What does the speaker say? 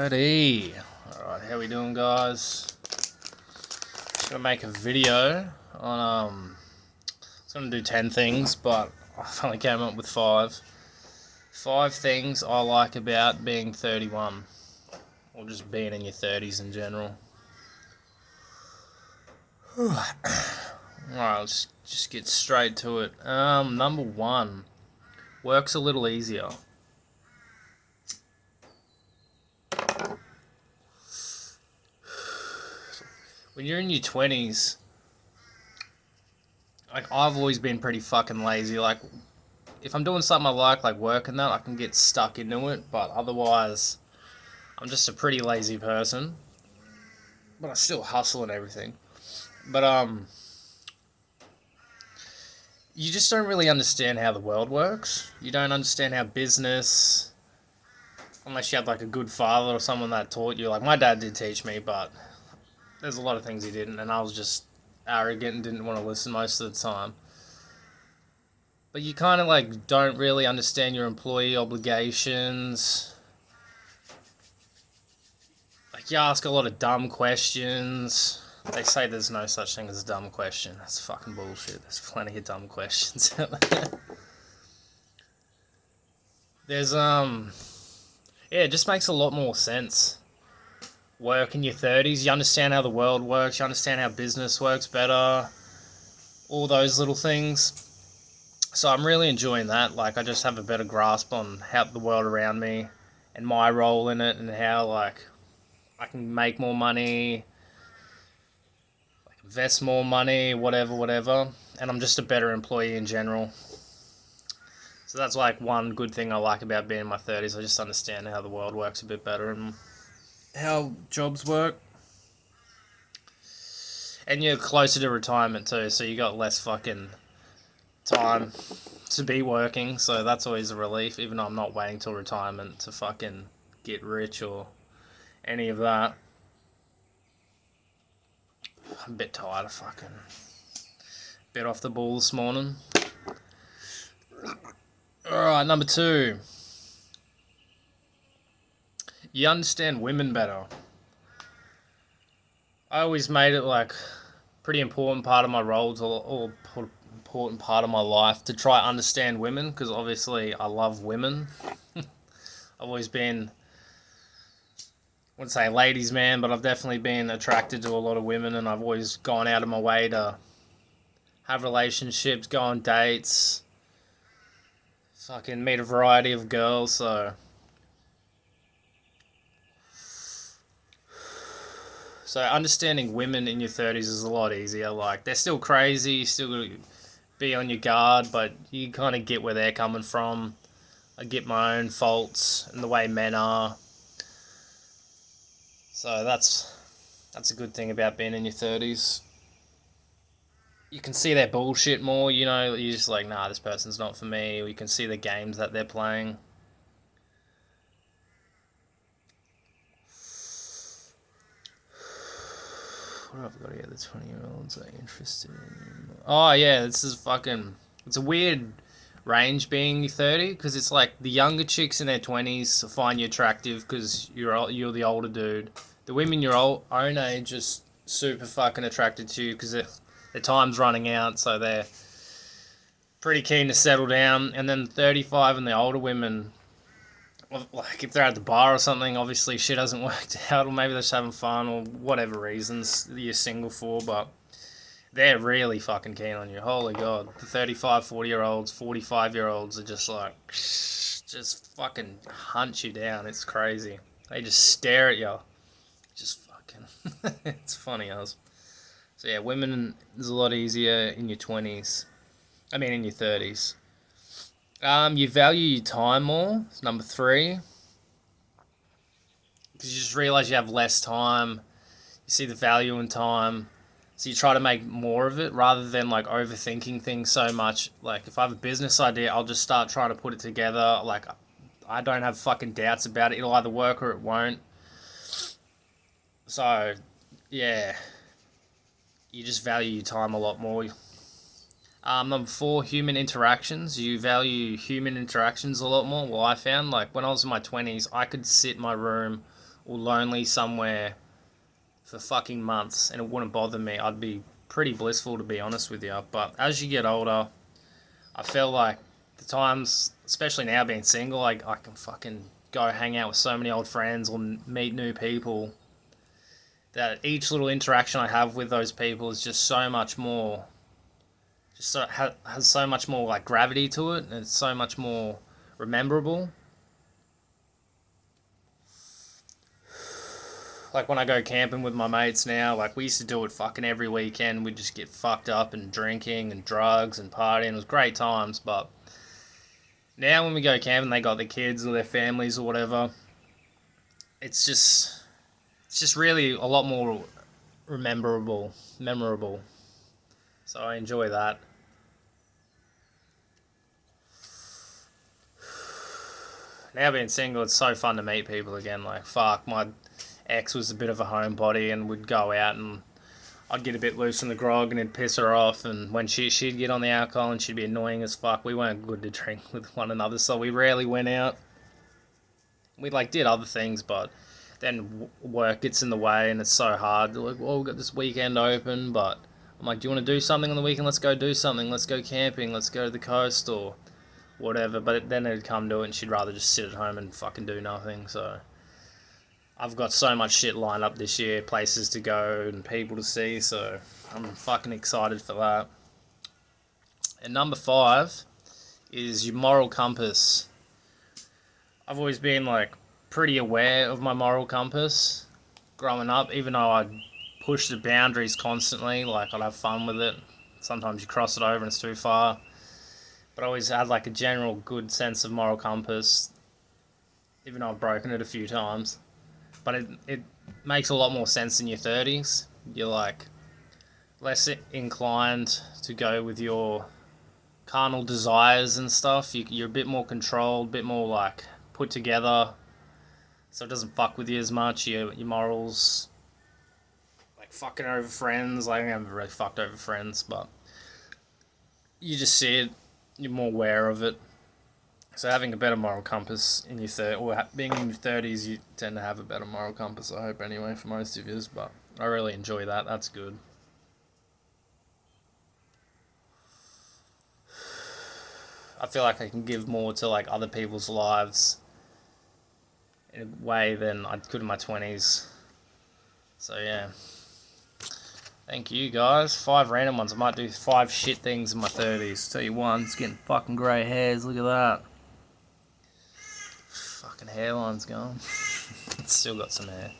Alrighty. Alright, how we doing, guys? Just gonna make a video on I was gonna do 10 things, but I finally came up with 5. 5 things I like about being 31. Or just being in your 30s in general. Alright, let's just get straight to it. Number 1. Work's a little easier. When you're in your 20s, like, I've always been pretty fucking lazy. Like, if I'm doing something I like work and that, I can get stuck into it, but otherwise, I'm just a pretty lazy person. But I still hustle and everything. But, you just don't really understand how the world works. You don't understand how business, unless you had, like, a good father or someone that taught you. Like, my dad did teach me, but there's a lot of things he didn't, and I was just arrogant and didn't want to listen most of the time. But you kind of like don't really understand your employee obligations. Like, you ask a lot of dumb questions. They say there's no such thing as a dumb question. That's fucking bullshit. There's plenty of dumb questions out there. There's yeah, it just makes a lot more sense. Work in your 30s, you understand how the world works, you understand how business works better, all those little things. So I'm really enjoying that. Like, I just have a better grasp on how the world around me and my role in it, and how, like, I can make more money, like, invest more money, whatever, and I'm just a better employee in general. So that's like one good thing I like about being in my 30s. I just understand how the world works a bit better and how jobs work. And you're closer to retirement too, so you got less fucking time to be working, so that's always a relief, even though I'm not waiting till retirement to fucking get rich or any of that. I'm a bit tired of fucking bit off the ball this morning. Alright, number 2. You understand women better. I always made it like pretty important part of my roles, or important part of my life, to try understand women, because obviously I love women. I've always been, I wouldn't say a ladies man, but I've definitely been attracted to a lot of women, and I've always gone out of my way to have relationships, go on dates, fucking meet a variety of girls. So understanding women in your 30s is a lot easier. Like, they're still crazy, you still gotta be on your guard, but you kind of get where they're coming from. I get my own faults and the way men are. So that's a good thing about being in your 30s. You can see their bullshit more, you know, you're just like, nah, this person's not for me, or you can see the games that they're playing. What have I got here? The 20-year-olds are interested in... Oh, yeah, this is fucking... It's a weird range being 30, because it's like the younger chicks in their 20s find you attractive because you're the older dude. The women your own age are super fucking attracted to you because their time's running out, so they're pretty keen to settle down. And then 35 and the older women, like, if they're at the bar or something, obviously shit hasn't worked out, or maybe they're just having fun, or whatever reasons you're single for, but they're really fucking keen on you. Holy God. The 35, 40-year-olds, 45-year-olds are just like, just fucking hunt you down. It's crazy. They just stare at you. Just fucking, it's funny as. So yeah, women is a lot easier in your 20s. I mean, in your 30s. You value your time more. It's number 3. Because you just realize you have less time. You see the value in time. So you try to make more of it rather than like overthinking things so much. Like, if I have a business idea, I'll just start trying to put it together. Like, I don't have fucking doubts about it. It'll either work or it won't. So, yeah. You just value your time a lot more. Number 4, human interactions. You value human interactions a lot more. Well, I found, like, when I was in my 20s, I could sit in my room or lonely somewhere for fucking months, and it wouldn't bother me. I'd be pretty blissful, to be honest with you. But as you get older, I feel like the times, especially now being single, like I can fucking go hang out with so many old friends or meet new people, that each little interaction I have with those people is just so much more, just so has so much more like gravity to it, and it's so much more rememberable. Like when I go camping with my mates now, like we used to do it fucking every weekend. We'd just get fucked up and drinking and drugs and partying. It was great times, but now when we go camping, they got their kids or their families or whatever. It's just really a lot more memorable. So I enjoy that. Now being single, it's so fun to meet people again. Like fuck, my ex was a bit of a homebody, and we'd go out and I'd get a bit loose in the grog and it'd piss her off. And when she'd get on the alcohol and she'd be annoying as fuck, we weren't good to drink with one another, so we rarely went out. We like did other things, but then work gets in the way and it's so hard. They're like, well, we've got this weekend open, but I'm like, do you want to do something on the weekend? Let's go do something. Let's go camping. Let's go to the coast or whatever. But then it'd come to it and she'd rather just sit at home and fucking do nothing. So I've got so much shit lined up this year, places to go and people to see, so I'm fucking excited for that. And number 5 is your moral compass. I've always been like pretty aware of my moral compass growing up, even though I'd push the boundaries constantly, like I'd have fun with it. Sometimes you cross it over and it's too far. But I always had like a general good sense of moral compass, even though I've broken it a few times. But it makes a lot more sense in your 30s. You're like less inclined to go with your carnal desires and stuff. You're a bit more controlled, a bit more like put together, so it doesn't fuck with you as much. Your morals, like fucking over friends. Like I haven't really fucked over friends, but you just see it. You're more aware of it. So having a better moral compass in your or being in your 30s, you tend to have a better moral compass, I hope anyway, for most of you. But I really enjoy that. That's good. I feel like I can give more to like other people's lives in a way than I could in my 20s. So yeah. Thank you guys. 5 random ones. I might do 5 shit things in my 30s. Tell you one, it's getting fucking grey hairs. Look at that. Fucking hairline's gone. It's still got some hair.